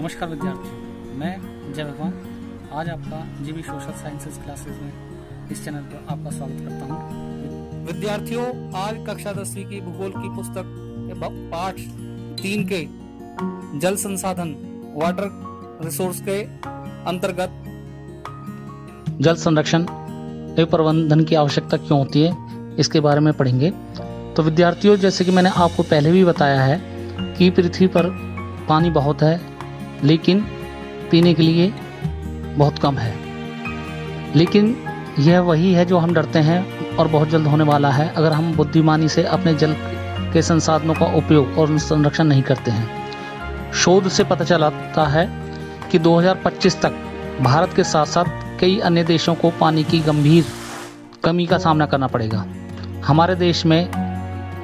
नमस्कार विद्यार्थियों, मैं जय भगवान आज आपका जीवी सोशल साइंसेज क्लासेस में इस चैनल पर आपका स्वागत करता हूं। विद्यार्थियों, आज कक्षा 10वीं की भूगोल की पुस्तक के पाठ 3 के जल संसाधन वाटर रिसोर्स के अंतर्गत जल संरक्षण एवं प्रबंधन की आवश्यकता क्यों होती है इसके बारे में पढ़ेंगे। तो विद्यार्थियों, जैसे कि मैंने आपको पहले भी बताया है कि पृथ्वी पर पानी बहुत है लेकिन पीने के लिए बहुत कम है। लेकिन यह वही है जो हम डरते हैं और बहुत जल्द होने वाला है अगर हम बुद्धिमानी से अपने जल के संसाधनों का उपयोग और संरक्षण नहीं करते हैं। शोध से पता चलता है कि 2025 तक भारत के साथ साथ कई अन्य देशों को पानी की गंभीर कमी का सामना करना पड़ेगा। हमारे देश में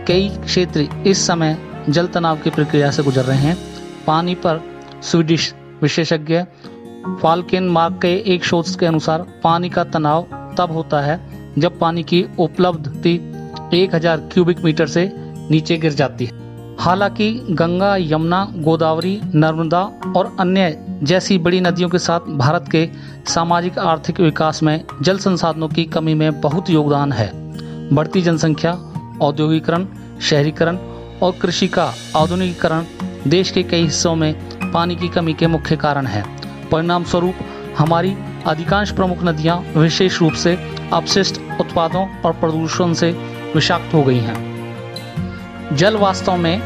कई क्षेत्र इस समय जल तनाव की प्रक्रिया से गुजर रहे हैं। पानी पर स्वीडिश विशेषज्ञ फाल्केन मार्क के एक शोध के अनुसार पानी का तनाव तब होता है जब पानी की उपलब्धता 1000 क्यूबिक मीटर से नीचे गिर जाती है। हालांकि गंगा, यमुना, गोदावरी, नर्मदा और अन्य जैसी बड़ी नदियों के साथ भारत के सामाजिक आर्थिक विकास में जल संसाधनों की कमी में बहुत योगदान है। बढ़ती जनसंख्या, औद्योगिकरण, शहरीकरण और कृषि का आधुनिकीकरण देश के कई हिस्सों में पानी की कमी के मुख्य कारण है। परिणाम स्वरूप हमारी अधिकांश प्रमुख नदियां विशेष रूप से अपशिष्ट उत्पादों और प्रदूषण से विषाक्त हो गई हैं। जल वास्तव में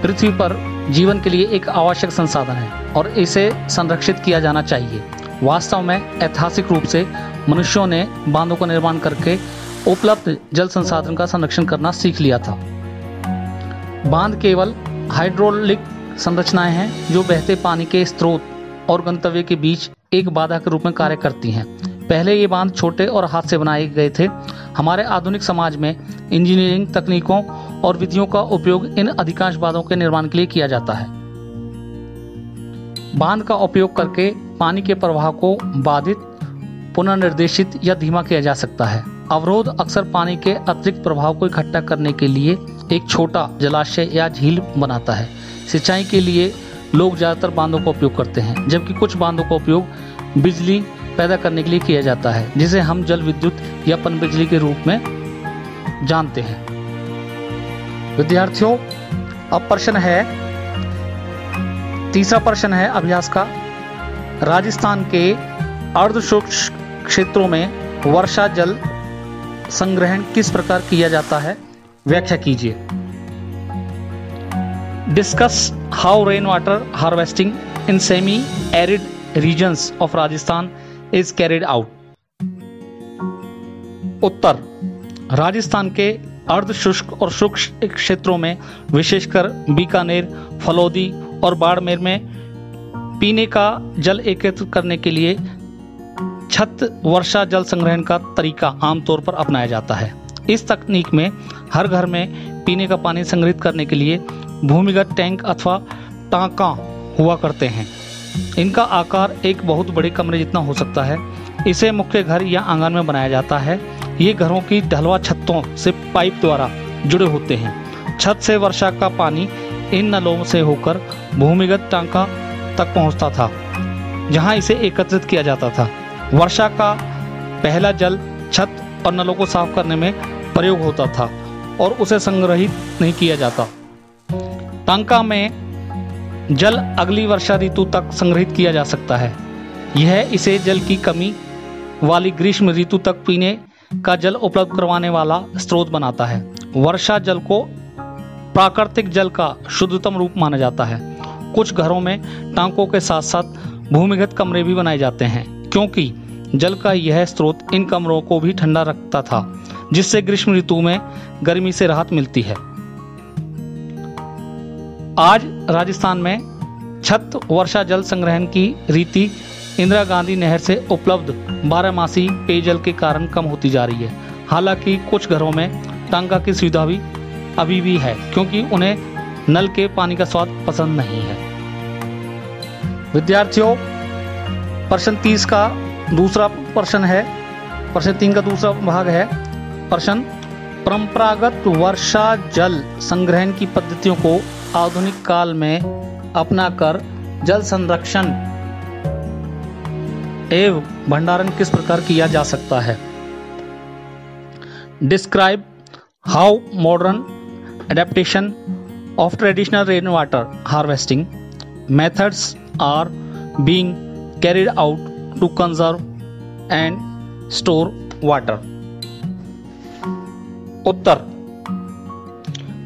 पृथ्वी पर जीवन के लिए एक आवश्यक संसाधन है और इसे संरक्षित किया जाना चाहिए। वास्तव में ऐतिहासिक रूप से मनुष्यों ने बांधों का निर्माण करके उपलब्ध जल संसाधन का संरक्षण करना सीख लिया था। बांध केवल हाइड्रोलिक संरचनाएं हैं जो बहते पानी के स्रोत और गंतव्य के बीच एक बाधा के रूप में कार्य करती हैं। पहले ये बांध छोटे और हाथ से बनाए गए थे। हमारे आधुनिक समाज में इंजीनियरिंग तकनीकों और विधियों का उपयोग इन अधिकांश बांधों के निर्माण के लिए किया जाता है। बांध का उपयोग करके पानी के प्रवाह को बाधित, पुनर्निर्देशित या धीमा किया जा सकता है। अवरोध अक्सर पानी के अतिरिक्त प्रभाव को इकट्ठा करने के लिए एक छोटा जलाशय या झील बनाता है। सिंचाई के लिए लोग ज्यादातर बांधों का उपयोग करते हैं, जबकि कुछ बांधों का उपयोग बिजली पैदा करने के लिए किया जाता है, जिसे हम जल विद्युत या पनबिजली के रूप में जानते हैं। विद्यार्थियों, अब प्रश्न है, तीसरा प्रश्न है अभ्यास का। राजस्थान के अर्धशुष्क क्षेत्रों में वर्षा जल संग्रहण किस प्रकार किया जाता है, व्याख्या कीजिए। Discuss how rain water harvesting in semi arid regions of Rajasthan is carried out. उत्तर, राजस्थान के अर्धशुष्क और शुष्क क्षेत्रों में विशेषकर बीकानेर, फलौदी और बाड़मेर में पीने का जल एकत्रित करने के लिए छत वर्षा जल संग्रहण का तरीका आमतौर पर अपनाया जाता है। इस तकनीक में हर घर में पीने का पानी संग्रहित करने के लिए भूमिगत टैंक अथवा टांका हुआ करते हैं। इनका आकार एक बहुत बड़े कमरे जितना हो सकता है। इसे मुख्य घर या आंगन में बनाया जाता है। ये घरों की ढलवा छतों से पाइप द्वारा जुड़े होते हैं। छत से वर्षा का पानी इन नलों से होकर भूमिगत टांका तक पहुंचता था, जहां इसे एकत्रित किया जाता था। वर्षा का पहला जल छत और नलों को साफ करने में प्रयोग होता था और उसे संग्रहित नहीं किया जाता। टांका में जल अगली वर्षा ऋतु तक संग्रहित किया जा सकता है। यह इसे जल की कमी वाली ग्रीष्म ऋतु तक पीने का जल उपलब्ध करवाने वाला स्रोत बनाता है। वर्षा जल को प्राकृतिक जल का शुद्धतम रूप माना जाता है। कुछ घरों में टांकों के साथ साथ भूमिगत कमरे भी बनाए जाते हैं, क्योंकि जल का यह स्रोत इन कमरों को भी ठंडा रखता था, जिससे ग्रीष्म ऋतु में गर्मी से राहत मिलती है। आज राजस्थान में छत वर्षा जल संग्रहण की रीति इंदिरा गांधी नहर से उपलब्ध 12मासी पेयजल के कारण कम होती जा रही है। हालांकि कुछ घरों में टांका की सुविधा भी अभी भी है, क्योंकि उन्हें नल के पानी का स्वाद पसंद नहीं है। विद्यार्थियों, प्रश्न 30 का दूसरा प्रश्न है, प्रश्न 3 का दूसरा भाग है। प्रश्न, परंपरागत वर्षा जल संग्रहण की पद्धतियों को आधुनिक काल में अपनाकर जल संरक्षण एवं भंडारण किस प्रकार किया जा सकता है? Describe how modern adaptation of traditional rainwater harvesting methods are being carried out to conserve and store water. उत्तर,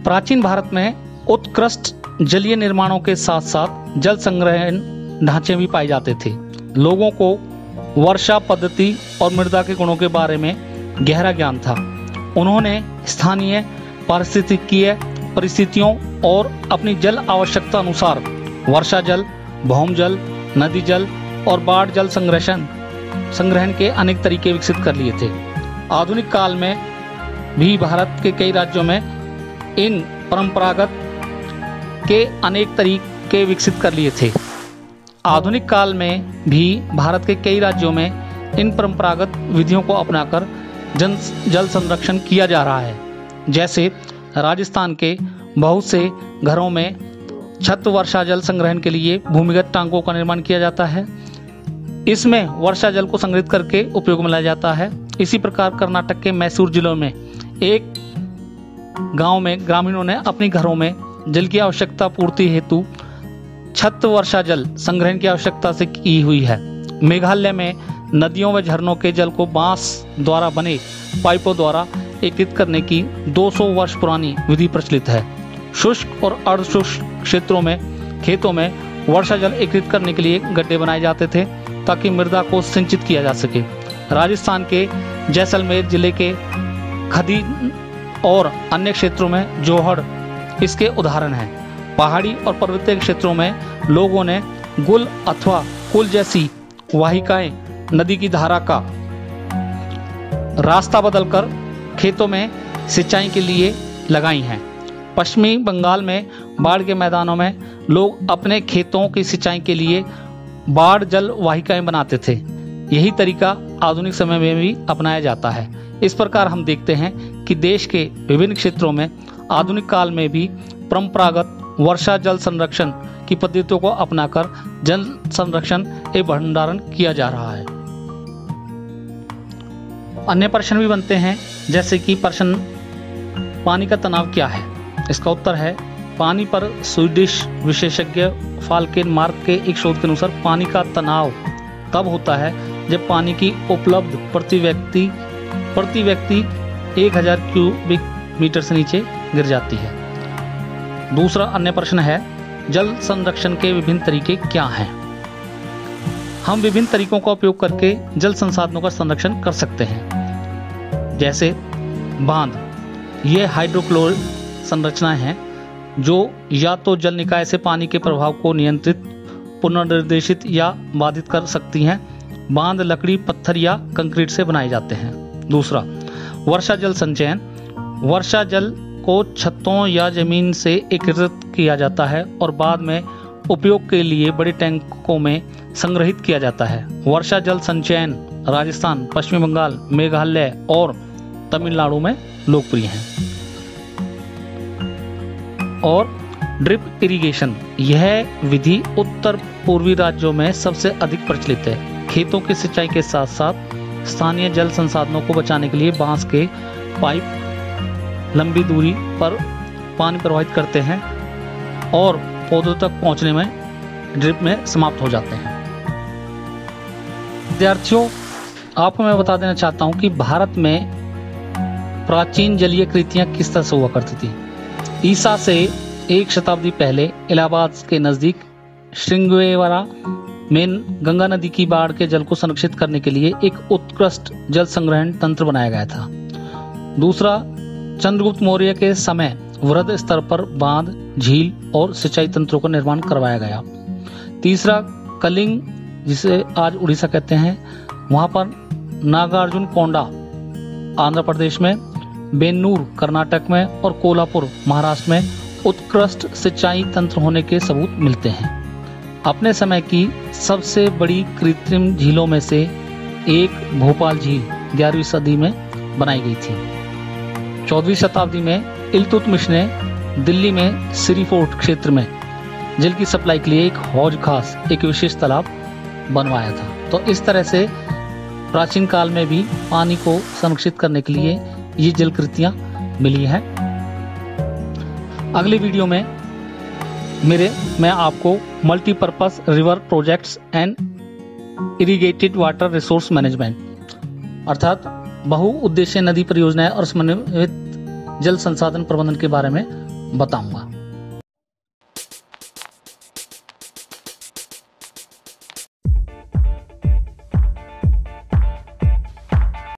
प्राचीन भारत में उत्कृष्ट जलीय निर्माणों के साथ साथ जल संग्रहण ढांचे भी पाए जाते थे। लोगों को वर्षा पद्धति और मृदा के गुणों के बारे में गहरा ज्ञान था। उन्होंने स्थानीय पारिस्थितिकीय परिस्थितियों और अपनी जल आवश्यकता अनुसार वर्षा जल, भौम जल, नदी जल और बाढ़ जल संग्रहण के अनेक तरीके विकसित कर लिए थे। आधुनिक काल में भी भारत के कई राज्यों में इन परंपरागत के अनेक तरीके विकसित कर लिए थे। आधुनिक काल में भी भारत के कई राज्यों में इन परंपरागत विधियों को अपनाकर जल संरक्षण किया जा रहा है। जैसे राजस्थान के बहुत से घरों में छत वर्षा जल संग्रहण के लिए भूमिगत टांकों का निर्माण किया जाता है। इसमें वर्षा जल को संग्रहित करके उपयोग में लाया जाता है। इसी प्रकार कर्नाटक के मैसूर जिलों में एक गांव में ग्रामीणों ने अपने घरों में जल की आवश्यकता पूर्ति हेतु छत वर्षा जल संग्रहण की आवश्यकता से की हुई है। मेघालय में नदियों व झरनों के जल को बांस द्वारा बने पाइपों द्वारा एकत्रित करने की 200 वर्ष पुरानी विधि प्रचलित है। शुष्क और अर्धशुष्क क्षेत्रों में खेतों में वर्षा जल एकत्रित करने के लिए गड्ढे बनाए जाते थे ताकि मृदा को सिंचित किया जा सके। राजस्थान के जैसलमेर जिले के खदी और अन्य क्षेत्रों में जोहड़ इसके उदाहरण हैं। पहाड़ी और पर्वतीय क्षेत्रों में लोगों ने गुल अथवा कुल जैसी वाहिकाएं नदी की धारा का रास्ता बदलकर खेतों में सिंचाई के लिए लगाई हैं। पश्चिमी बंगाल में बाढ़ के मैदानों में लोग अपने खेतों की सिंचाई के लिए बाढ़ जल वाहिकाएं बनाते थे। यही तरीका आधुनिक समय में भी अपनाया जाता है। इस प्रकार हम देखते हैं कि देश के विभिन्न क्षेत्रों में आधुनिक काल में भी परंपरागत वर्षा जल संरक्षण की पद्धतियों को अपनाकर जल संरक्षण एवं भंडारण किया जा रहा है। अन्य प्रश्न भी बनते हैं, जैसे कि प्रश्न पानी का तनाव क्या है? इसका उत्तर है पानी पर स्वीडिश विशेषज्ञ फाल्केन मार्क के एक शोध के अनुसार पानी का तनाव तब होता है जब पानी की उपलब्ध प्रति व्यक्ति 1000 क्यूबिक मीटर से नीचे गिर जाती है। दूसरा अन्य प्रश्न है जल संरक्षण के विभिन्न तरीके क्या हैं? हम विभिन्न तरीकों का उपयोग करके जल संसाधनों का संरक्षण कर सकते हैं। जैसे बांध, ये हाइड्रोक्लोरिक संरचनाएं हैं जो या तो जल निकाय से पानी के प्रभाव को नियंत्रित, पुनर्निर्देशित या बाधित कर सकती हैं। बांध लकड़ी, पत्थर या कंक्रीट से बनाए जाते हैं। दूसरा, वर्षा जल संचयन, वर्षा जल को छतों या जमीन से एकत्रित किया जाता है और बाद में उपयोग के लिए बड़े टैंकों में संग्रहित किया जाता है। वर्षा जल संचयन राजस्थान, पश्चिम बंगाल, मेघालय और तमिलनाडु में लोकप्रिय हैं। और ड्रिप इरिगेशन, यह विधि उत्तर पूर्वी राज्यों में सबसे अधिक प्रचलित है। खेतों की सिंचाई के साथ साथ स्थानीय जल संसाधनों को बचाने के लिए बांस के पाइप लंबी दूरी पर पानी प्रवाहित करते हैं और पौधों तक पहुंचने में ड्रिप में समाप्त हो जाते हैं। विद्यार्थियों, आपको मैं बता देना चाहता हूं कि भारत में प्राचीन जलीय कृतियां किस तरह से हुआ करती थी। ईसा से 1 शताब्दी पहले इलाहाबाद के नजदीक श्रृंगेवरा में गंगा नदी की बाढ़ के जल को संरक्षित करने के लिए एक उत्कृष्ट जल संग्रहण तंत्र बनाया गया था। दूसरा, चंद्रगुप्त मौर्य के समय वृहद स्तर पर बांध, झील और सिंचाई तंत्रों का निर्माण करवाया गया। तीसरा, कलिंग, जिसे आज उड़ीसा कहते हैं, वहां पर नागार्जुन कोंडा आंध्र प्रदेश में, बेन्नूर कर्नाटक में और कोल्हापुर महाराष्ट्र में उत्कृष्ट सिंचाई तंत्र होने के सबूत मिलते हैं। अपने समय की सबसे बड़ी कृत्रिम झीलों में से एक भोपाल झील 11वीं सदी में बनाई गई थी। 14वीं शताब्दी में इल्तुतमिश ने दिल्ली में सिरी फोर्ट क्षेत्र में जल की सप्लाई के लिए एक हौज खास एक विशेष तालाब बनवाया था। तो इस तरह से प्राचीन काल में भी पानी को संरक्षित करने के लिए ये जलकृतियां मिली हैं। अगले वीडियो में मैं आपको multipurpose river projects and irrigated water resource management अर्थात बहुउद्देशीय नदी परियोजनाएं और समन्वित जल संसाधन प्रबंधन के बारे में बताऊंगा।